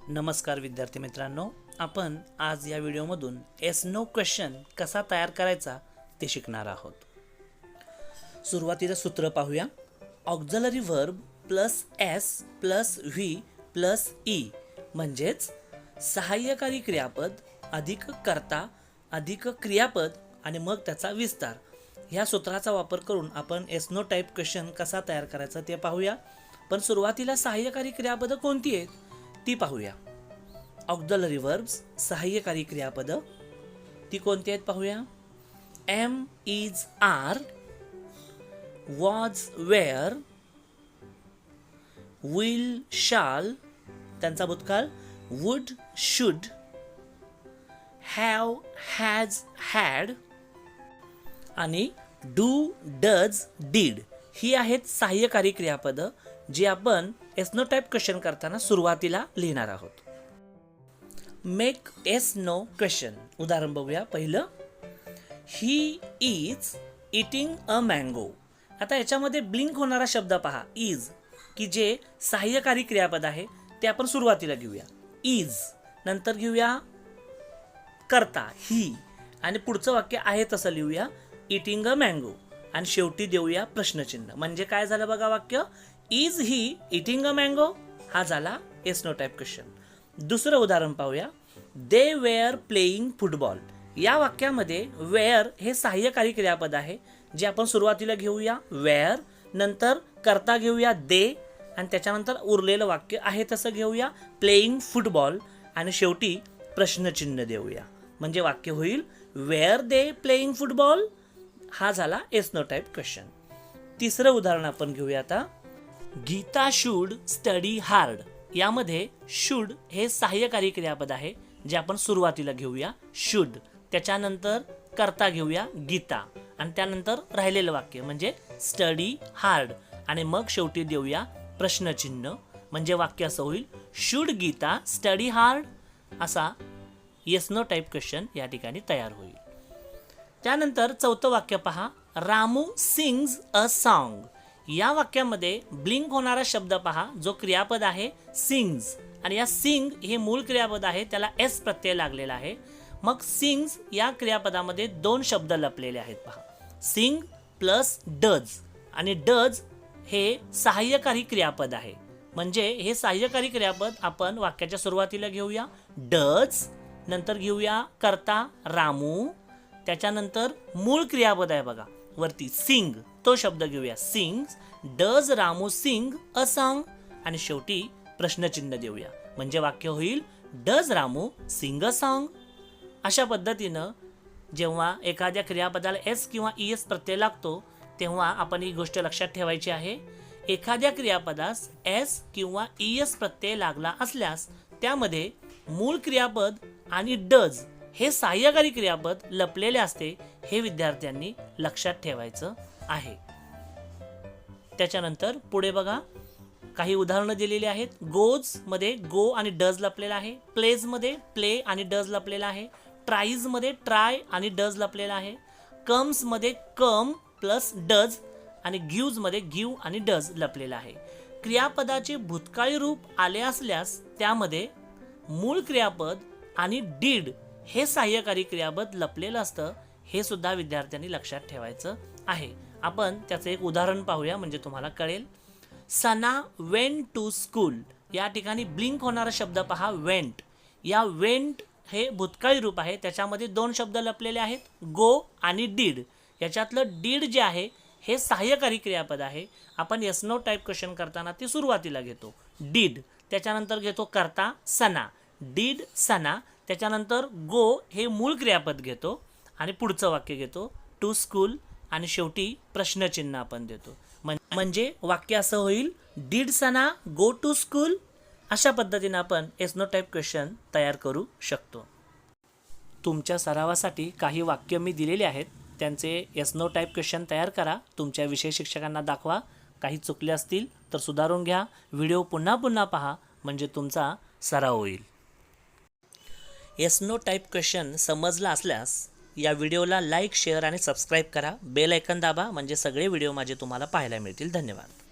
नमस्कार विद्यार्थी मित्रांनो, आपण आज या व्हिडिओमधून एस नो क्वेश्चन कसा तयार करायचा ते शिकणार आहोत। सुरुवातीला सूत्र पाहूया। Auxiliary verb plus S plus V plus E म्हणजेच सहाय्यकारी क्रियापद अधिक कर्ता अधिक क्रियापद आणि मग त्याचा विस्तार। ह्या सूत्राचा वापर करून आपण एस नो टाइप क्वेश्चन कसा तयार करायचा ते पाहूया। पण सुरुवातीला सहाय्यकारी क्रियापद कोणती आहेत ती पाहूया। ऑक्झिलरी वर्ब्स सहाय्यकारी क्रियापद ती कोणती आहेत पाहूया। Am is are, was were, will shall त्यांचा भूतकाळ, would should, have has had आणि डू डज डीड ही आहेत सहाय्यकारी क्रियापद जी आपण एस नो टाइप क्वेश्चन करताना सुरुवातीला लिहिणार आहोत। मेक एस नो क्वेश्चन उदाहरण बघूया। पहिलं, he is eating a mango. आता याच्यामध्ये ब्लिंक होणारा शब्द पहा, इज, की जे सहाय्यकारी क्रियापद आहे ते आपण सुरुवातीला घेऊया। इज नंतर घेऊया कर्ता ही आणि पुढचं वाक्य आहे तसं लिहूया इटिंग अ मँगो आणि शेवटी देऊया प्रश्नचिन्ह। म्हणजे काय झालं बघा वाक्य, is he eating a mango हा झाला एस नो टाइप क्वेश्चन। दुसरं उदाहरण पाहूया। They were playing football. या वाक्यामध्ये वेअर हे सहाय्यकारी क्रियापद आहे जे आपण सुरुवातीला घेऊया वेअर, नंतर कर्ता घेऊया दे आणि त्याच्यानंतर उरलेलं वाक्य आहे तसं घेऊया प्लेइंग फुटबॉल आणि शेवटी प्रश्नचिन्ह देऊया। म्हणजे वाक्य होईल वेअर दे प्लेइंग फुटबॉल हा झाला एस नो टाइप क्वेश्चन। तिसरं उदाहरण आपण घेऊया आता। Gita should study hard. यामध्ये शुड हे सहाय्यकारी क्रियापद आहे जे आपण सुरुवातीला घेऊया शुड, त्याच्यानंतर कर्ता घेऊया गीता आणि त्यानंतर राहिलेलं वाक्य म्हणजे स्टडी हार्ड आणि मग शेवटी देऊया प्रश्नचिन्ह। म्हणजे वाक्य असं होईल शुड गीता स्टडी हार्ड असा येस नो टाइप क्वेश्चन या ठिकाणी तयार होईल। त्यानंतर चौथं वाक्य पहा, रामू सिंग्स अ सॉन्ग। या वाक्यामध्ये ब्लिंक होणारा शब्द पहा जो क्रियापद आहे सिंग्स आणि या सिंग हे मूळ क्रियापद आहे त्याला एस प्रत्यय लागलेला आहे। मग सिंग्स या क्रियापदामध्ये दोन शब्द लपलेले आहेत पहा, सिंग प्लस डज आणि डज हे सहाय्यकारी क्रियापद आहे। म्हणजे हे सहाय्यकारी क्रियापद आपण वाक्याच्या सुरुवातीला घेऊया डज, नंतर घेऊया कर्ता रामू, त्याच्यानंतर मूळ क्रियापद आहे बघा वरती सिंग तो शब्द घेऊया sings, does Ramu sing a song आणि शेवटी प्रश्नचिन्ह देऊया। म्हणजे वाक्य होईल does Ramu sing a song. अशा पद्धतीनं जेव्हा एखाद्या क्रियापदाला एस किंवा ईएस प्रत्यय लागतो तेव्हा आपण ही गोष्ट लक्षात ठेवायची आहे। एखाद्या क्रियापदास एस किंवा ईएस प्रत्यय लागला असल्यास त्यामध्ये मूळ क्रियापद आणि डज हे सहाय्यकारी क्रियापद लपलेले असते हे विद्यार्थ्यांनी लक्षात ठेवायचं आहे। त्याच्यानंतर पुढे बघा काही उदाहरणं दिलेली आहेत। गोज मध्ये गो आणि डज लपलेला आहे, प्लेज मध्ये प्ले आणि डज लपलेला आहे, ट्राईज मध्ये ट्राय आणि डज लपलेला आहे, कम्स मध्ये कम प्लस डज आणि गिव्ज मध्ये गिव्ह आणि डज लपलेला आहे। क्रियापदाचे भूतकाळी रूप आले असल्यास त्यामध्ये मूळ क्रियापद आणि डीड हे सहाय्यकारी क्रियापद लपलेलं असतं हे सुद्धा विद्यार्थ्यांनी लक्षात ठेवायचं आहे। आपण त्याचं एक उदाहरण पाहूया म्हणजे तुम्हाला कळेल। सना वेंट टू स्कूल। या ठिकाणी ब्लिंक होणारा शब्द पहा वेंट। या वेंट हे भूतकाळी रूप आहे त्याच्यामध्ये दोन शब्द लपलेले आहेत गो आणि डीड। याच्यातलं डीड जे आहे हे सहाय्यकारी क्रियापद आहे। आपण एस नो टाइप क्वेश्चन करताना ते सुरुवातीला घेतो डीड, त्याच्यानंतर घेतो कर्ता सना, डीड सना, त्याच्यानंतर गो हे मूळ क्रियापद घेतो आणि पुढचं वाक्य घेतो टू स्कूल आणि शेवटी प्रश्नचिन्ह आपण देतो। म्हणजे वाक्य असं होईल did Sana go to school. अशा पद्धतीने आपण एस नो टाइप क्वेश्चन तयार करू शकतो। तुमच्या सरावासाठी काही वाक्य मी दिलेली आहेत त्यांचे एस नो टाइप क्वेश्चन तयार करा, तुमच्या विषय शिक्षकांना दाखवा, काही चुकले असतील तर सुधारून घ्या, व्हिडिओ पुन्हा पुन्हा पहा म्हणजे तुमचा सराव होईल। एस नो टाइप क्वेश्चन समजला असल्यास या व्हिडिओला लाईक शेअर आणि सबस्क्राईब करा, बेल आयकॉन दाबा म्हणजे सगळे व्हिडिओ माझे तुम्हाला पाहायला मिळतील। धन्यवाद।